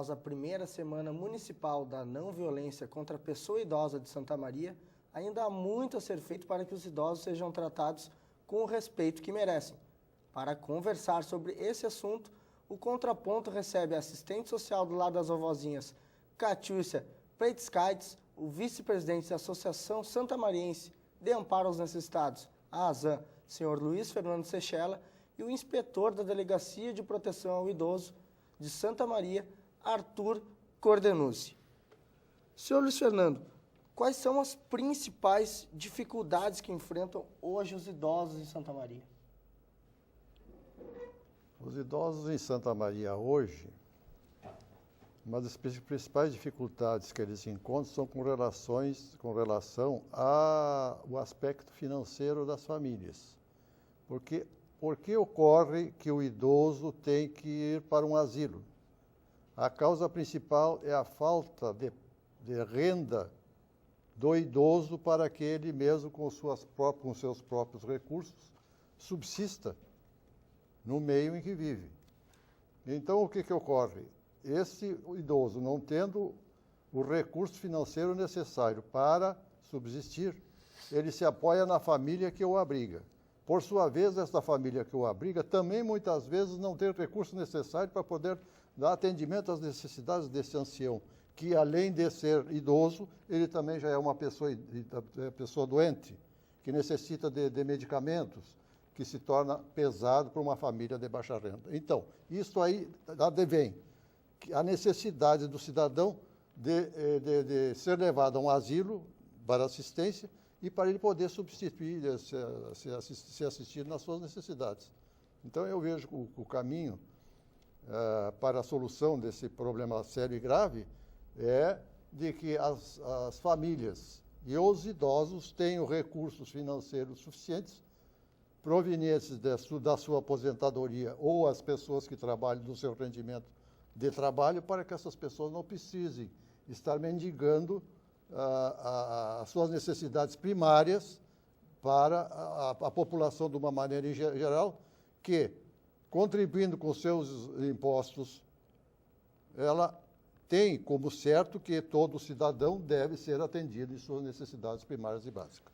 após a primeira semana municipal da não violência contra a pessoa idosa de Santa Maria, ainda há muito a ser feito para que os idosos sejam tratados com o respeito que merecem. Para conversar sobre esse assunto, o Contraponto recebe a assistente social do Lar das Vovozinhas, Catiúcia Preitskaites, o vice-presidente da Associação Santamariense de Amparo aos Necessitados, a ASAN, senhor Luiz Fernando Sechela, e o inspetor da Delegacia de Proteção ao Idoso de Santa Maria, Arthur Cordenuzzi. Senhor Luiz Fernando, quais são as principais dificuldades que enfrentam hoje os idosos em Santa Maria? Os idosos em Santa Maria hoje, uma das principais dificuldades que eles encontram são com relação ao aspecto financeiro das famílias. Por que ocorre que o idoso tem que ir para um asilo? A causa principal é a falta de renda do idoso para que ele mesmo, com seus próprios recursos, subsista no meio em que vive. Então, o que ocorre? Esse idoso, não tendo o recurso financeiro necessário para subsistir, ele se apoia na família que o abriga. Por sua vez, esta família que o abriga também muitas vezes não tem o recurso necessário para poder dar atendimento às necessidades desse ancião, que além de ser idoso, ele também já é uma pessoa doente, que necessita de medicamentos, que se torna pesado para uma família de baixa renda. Então, isso aí advém a necessidade do cidadão de ser levado a um asilo para assistência e para ele poder substituir, ser assistido nas suas necessidades. Então, eu vejo o caminho para a solução desse problema sério e grave é de que as famílias e os idosos tenham recursos financeiros suficientes provenientes da sua aposentadoria ou as pessoas que trabalham do seu rendimento de trabalho, para que essas pessoas não precisem estar mendigando as suas necessidades primárias para a população de uma maneira em geral, que, contribuindo com seus impostos, ela tem como certo que todo cidadão deve ser atendido em suas necessidades primárias e básicas.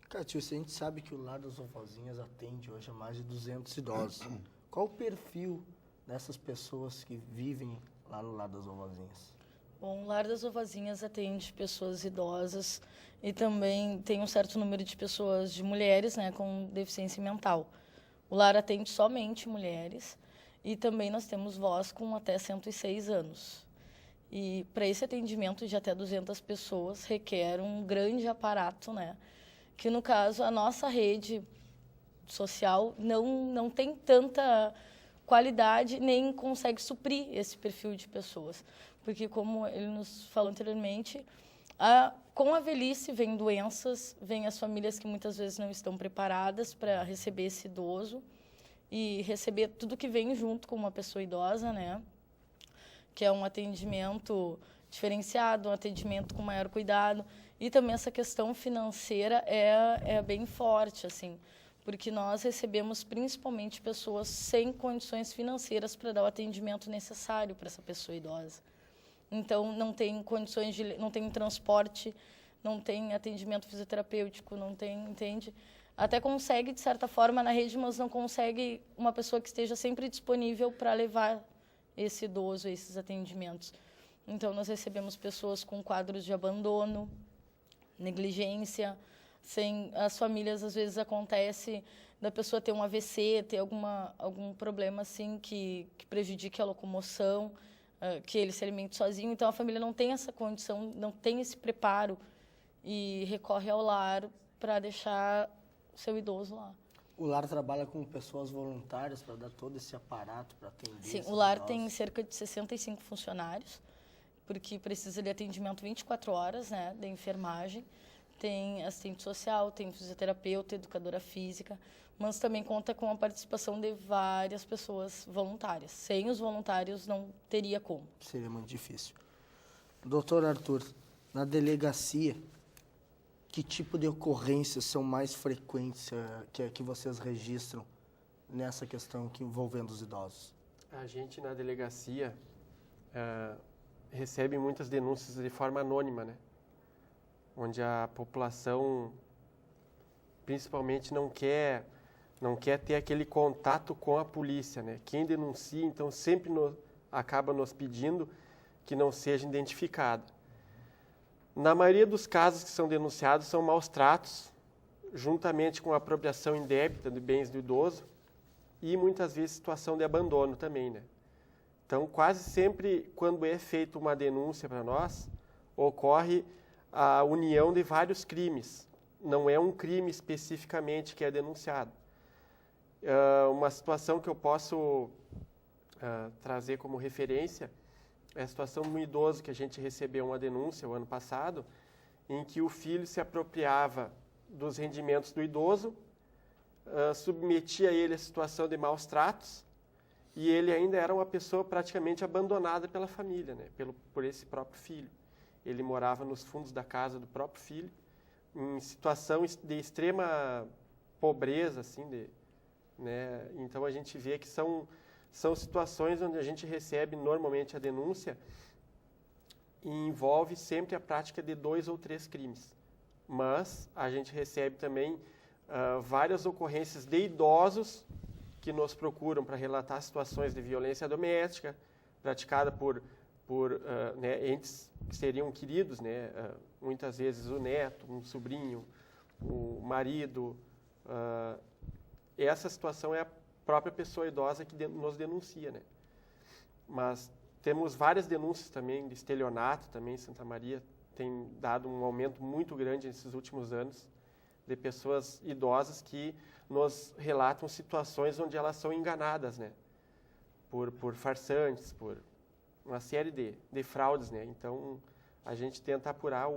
Catiúcia, a gente sabe que o Lar das Vovozinhas atende hoje a mais de 200 idosos. Qual o perfil dessas pessoas que vivem lá no Lar das Vovozinhas? Bom, o Lar das Vovozinhas atende pessoas idosas e também tem um certo número de pessoas, de mulheres, né, com deficiência mental. O lar atende somente mulheres e também nós temos vós com até 106 anos. E para esse atendimento de até 200 pessoas requer um grande aparato, né? Que no caso a nossa rede social não tem tanta qualidade nem consegue suprir esse perfil de pessoas. Porque, como ele nos falou anteriormente, com a velhice vem doenças, vem as famílias que muitas vezes não estão preparadas para receber esse idoso e receber tudo que vem junto com uma pessoa idosa, né? Que é um atendimento diferenciado, um atendimento com maior cuidado. E também essa questão financeira é bem forte, assim, porque nós recebemos principalmente pessoas sem condições financeiras para dar o atendimento necessário para essa pessoa idosa. Então, não tem condições não tem transporte, não tem atendimento fisioterapêutico, não tem, entende? Até consegue, de certa forma, na rede, mas não consegue uma pessoa que esteja sempre disponível para levar esse idoso a esses atendimentos. Então, nós recebemos pessoas com quadros de abandono, negligência, as famílias, às vezes, acontece da pessoa ter um AVC, ter algum problema assim que prejudique a locomoção, que ele se alimente sozinho. Então, a família não tem essa condição, não tem esse preparo e recorre ao lar para deixar o seu idoso lá. O lar trabalha com pessoas voluntárias para dar todo esse aparato para atender? Sim, o lar tem cerca de 65 funcionários, porque precisa de atendimento 24 horas, né, da enfermagem. Tem assistente social, tem fisioterapeuta, educadora física, mas também conta com a participação de várias pessoas voluntárias. Sem os voluntários não teria como. Seria muito difícil. Doutor Arthur, na delegacia, que tipo de ocorrências são mais frequentes que vocês registram nessa questão envolvendo os idosos? A gente, na delegacia, recebem muitas denúncias de forma anônima, né? Onde a população, principalmente, não quer ter aquele contato com a polícia, né? Quem denuncia, então, sempre acaba nos pedindo que não seja identificado. Na maioria dos casos que são denunciados são maus tratos, juntamente com a apropriação indébita de bens do idoso e muitas vezes situação de abandono também, né? Então, quase sempre, quando é feita uma denúncia para nós, ocorre a união de vários crimes. Não é um crime especificamente que é denunciado. Uma situação que eu posso trazer como referência é a situação de um idoso que a gente recebeu uma denúncia o ano passado, em que o filho se apropriava dos rendimentos do idoso, submetia ele à situação de maus tratos, e ele ainda era uma pessoa praticamente abandonada pela família, né? Por esse próprio filho. Ele morava nos fundos da casa do próprio filho, em situação de extrema pobreza, assim, né? Então a gente vê que são situações onde a gente recebe normalmente a denúncia e envolve sempre a prática de 2 ou 3 crimes. Mas a gente recebe também várias ocorrências de idosos que nos procuram para relatar situações de violência doméstica praticada por né, entes que seriam queridos, né? Muitas vezes o neto, um sobrinho, o marido. Essa situação é a própria pessoa idosa que nos denuncia, né? Mas temos várias denúncias também de estelionato também em Santa Maria. Tem dado um aumento muito grande nesses últimos anos de pessoas idosas que nos relatam situações onde elas são enganadas, né? Por farsantes, por uma série de fraudes, né? Então, a gente tenta apurar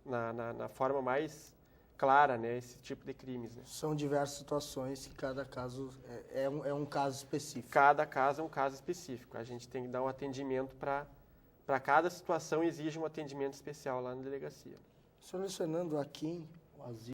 na forma mais clara, né, esse tipo de crimes, né? São diversas situações que cada caso é um caso específico. Cada caso é um caso específico. A gente tem que dar um atendimento para cada situação, exige um atendimento especial lá na delegacia. Selecionando aqui o asilo.